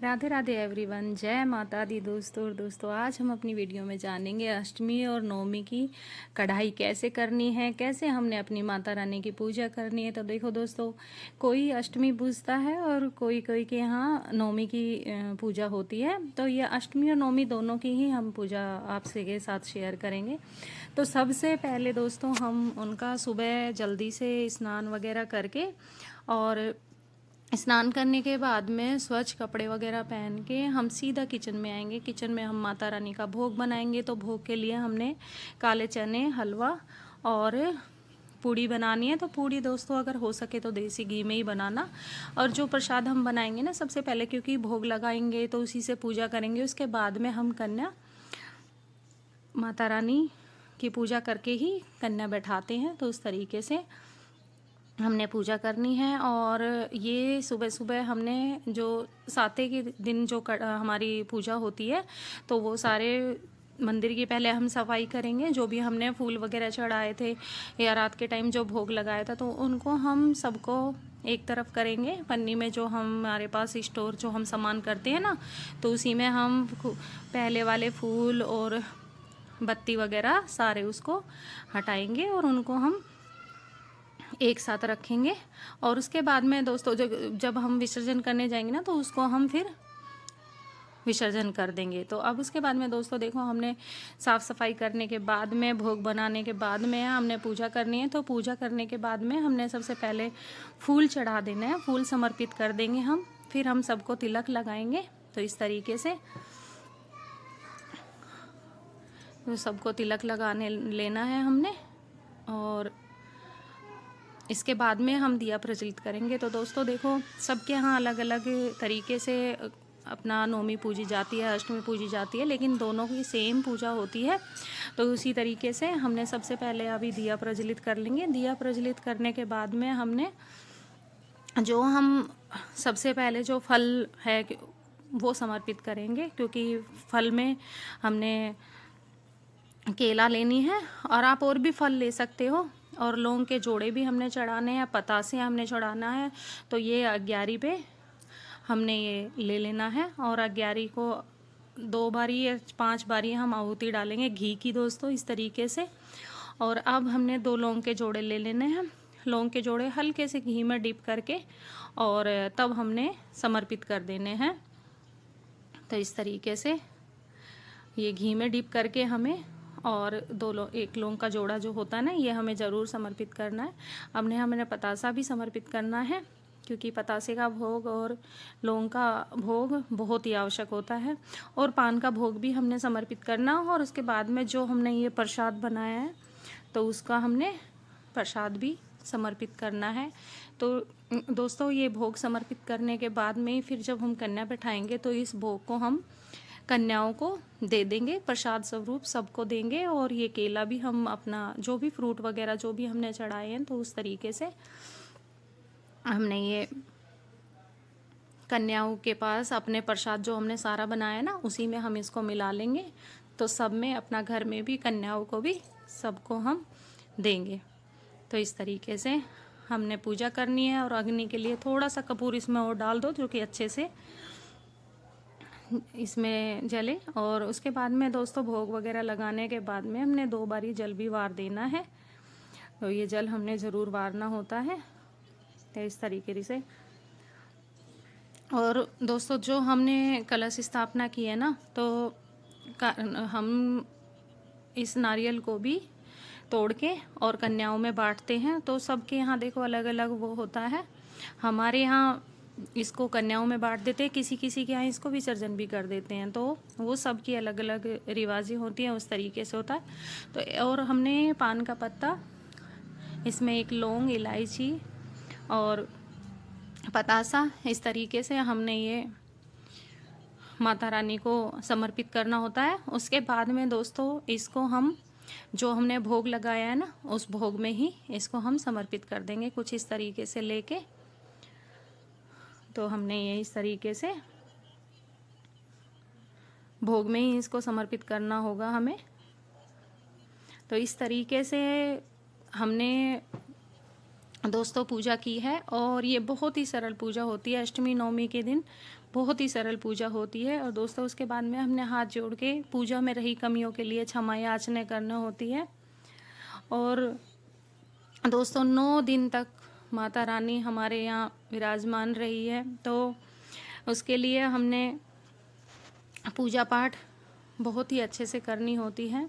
Radhe Radhe everyone, जय माता दी दोस्तों। आज हम अपनी वीडियो में जानेंगे अष्टमी और नवमी की कढ़ाई कैसे करनी है, कैसे हमने अपनी माता रानी की पूजा करनी है। तो देखो दोस्तों, कोई अष्टमी पूजता है और कोई कोई के यहाँ नवमी की पूजा होती है। तो ये अष्टमी और नवमी दोनों की ही हम पूजा आपसे के साथ शेयर करेंगे। तो सबसे पहले दोस्तों, हम उनका सुबह जल्दी से स्नान वगैरह करके और स्नान करने के बाद में स्वच्छ कपड़े वगैरह पहन के हम सीधा किचन में आएंगे। किचन में हम माता रानी का भोग बनाएंगे। तो भोग के लिए हमने काले चने, हलवा और पूड़ी बनानी है। तो पूड़ी दोस्तों अगर हो सके तो देसी घी में ही बनाना। और जो प्रसाद हम बनाएंगे ना, सबसे पहले क्योंकि भोग लगाएंगे तो उसी से पूजा करेंगे, उसके बाद में हम कन्या माता रानी की पूजा करके ही कन्या बैठाते हैं। तो उस तरीके से हमने पूजा करनी है। और ये सुबह सुबह हमने जो साते के दिन जो हमारी पूजा होती है, तो वो सारे मंदिर की पहले हम सफाई करेंगे। जो भी हमने फूल वगैरह चढ़ाए थे या रात के टाइम जो भोग लगाया था, तो उनको हम सबको एक तरफ करेंगे। पन्नी में जो हमारे पास स्टोर जो हम सामान करते हैं ना, तो उसी में हम पहले वाले फूल और बत्ती वगैरह सारे उसको हटाएंगे और उनको हम एक साथ रखेंगे। और उसके बाद में दोस्तों जब हम विसर्जन करने जाएंगे ना, तो उसको हम फिर विसर्जन कर देंगे। तो अब उसके बाद में दोस्तों देखो, हमने साफ़ सफाई करने के बाद में, भोग बनाने के बाद में हमने पूजा करनी है। तो पूजा करने के बाद में हमने सबसे पहले फूल चढ़ा देना है, फूल समर्पित कर देंगे हम। फिर हम सबको तिलक लगाएंगे। तो इस तरीके से तो सबको तिलक लगाने लेना है हमने। और इसके बाद में हम दिया प्रज्वलित करेंगे। तो दोस्तों देखो, सबके यहाँ अलग अलग तरीके से अपना नवमी पूजी जाती है, अष्टमी पूजी जाती है, लेकिन दोनों की सेम पूजा होती है। तो उसी तरीके से हमने सबसे पहले अभी दिया प्रज्वलित कर लेंगे। दिया प्रज्वलित करने के बाद में हमने जो हम सबसे पहले जो फल है वो समर्पित करेंगे, क्योंकि फल में हमने केला लेनी है और आप और भी फल ले सकते हो। और लौंग के जोड़े भी हमने चढ़ाने हैं, पतासे हमने चढ़ाना है। तो ये 11 पे हमने ये ले लेना है। और 11 को 2 बारी या 5 बारी हम आहुति डालेंगे घी की दोस्तों, इस तरीके से। और अब हमने 2 लौंग के जोड़े ले लेने हैं। लौंग के जोड़े हल्के से घी में डिप करके और तब हमने समर्पित कर देने हैं। तो इस तरीके से ये घी में डिप करके हमें, और 1 लौंग का जोड़ा जो होता है ना, ये हमें ज़रूर समर्पित करना है। अब हमने पतासा भी समर्पित करना है, क्योंकि पतासे का भोग और लौंग का भोग बहुत ही आवश्यक होता है। और पान का भोग भी हमने समर्पित करना। और उसके बाद में जो हमने ये प्रसाद बनाया है, तो उसका हमने प्रसाद भी समर्पित करना है। तो दोस्तों, ये भोग समर्पित करने के बाद में फिर जब हम कन्या बैठाएंगे, तो इस भोग को हम कन्याओं को दे देंगे, प्रसाद स्वरूप सबको देंगे। और ये केला भी हम अपना जो भी फ्रूट वगैरह जो भी हमने चढ़ाए हैं, तो उस तरीके से हमने ये कन्याओं के पास अपने प्रसाद जो हमने सारा बनाया ना, उसी में हम इसको मिला लेंगे। तो सब में, अपना घर में भी, कन्याओं को भी, सबको हम देंगे। तो इस तरीके से हमने पूजा करनी है। और अग्नि के लिए थोड़ा सा कपूर इसमें और डाल दो, जो कि अच्छे से इसमें जले। और उसके बाद में दोस्तों, भोग वगैरह लगाने के बाद में हमने 2 बारी जल भी वार देना है। तो ये जल हमने ज़रूर वारना होता है। तो इस तरीके से। और दोस्तों, जो हमने कलश स्थापना की है ना, तो हम इस नारियल को भी तोड़ के और कन्याओं में बांटते हैं। तो सबके यहाँ देखो अलग अलग वो होता है। हमारे यहाँ इसको कन्याओं में बांट देते हैं, किसी किसी के यहाँ इसको विसर्जन भी कर देते हैं। तो वो सब की अलग अलग रिवाजें होती हैं, उस तरीके से होता है। तो और हमने पान का पत्ता, इसमें 1 लौंग, इलायची और पतासा, इस तरीके से हमने ये माता रानी को समर्पित करना होता है। उसके बाद में दोस्तों, इसको हम जो हमने भोग लगाया है ना, उस भोग में ही इसको हम समर्पित कर देंगे, कुछ इस तरीके से लेके। तो हमने ये इस तरीके से भोग में ही इसको समर्पित करना होगा हमें। तो इस तरीके से हमने दोस्तों पूजा की है। और ये बहुत ही सरल पूजा होती है। अष्टमी नवमी के दिन बहुत ही सरल पूजा होती है। और दोस्तों उसके बाद में हमने हाथ जोड़ के पूजा में रही कमियों के लिए क्षमा याचना करना होती है। और दोस्तों 9 दिन तक माता रानी हमारे यहाँ विराजमान रही है, तो उसके लिए हमने पूजा पाठ बहुत ही अच्छे से करनी होती है।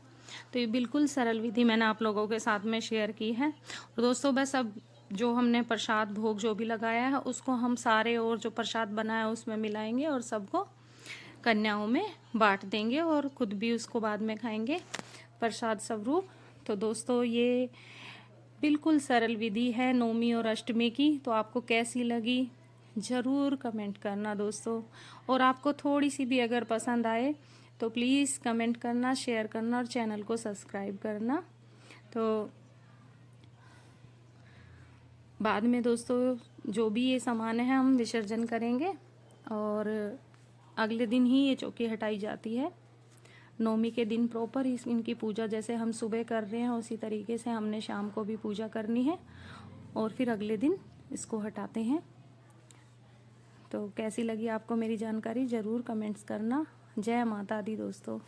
तो ये बिल्कुल सरल विधि मैंने आप लोगों के साथ में शेयर की है। और दोस्तों बस अब जो हमने प्रसाद भोग जो भी लगाया है उसको हम सारे और जो प्रसाद बनाया है उसमें मिलाएंगे और सबको कन्याओं में बांट देंगे और खुद भी उसको बाद में खाएंगे प्रसाद स्वरूप। तो दोस्तों ये बिल्कुल सरल विधि है नवमी और अष्टमी की। तो आपको कैसी लगी ज़रूर कमेंट करना दोस्तों। और आपको थोड़ी सी भी अगर पसंद आए तो प्लीज़ कमेंट करना, शेयर करना और चैनल को सब्सक्राइब करना। तो बाद में दोस्तों जो भी ये सामान है हम विसर्जन करेंगे और अगले दिन ही ये चौकी हटाई जाती है। नवमी के दिन प्रॉपर इनकी पूजा जैसे हम सुबह कर रहे हैं उसी तरीके से हमने शाम को भी पूजा करनी है और फिर अगले दिन इसको हटाते हैं। तो कैसी लगी आपको मेरी जानकारी ज़रूर कमेंट्स करना। जय माता दी दोस्तों।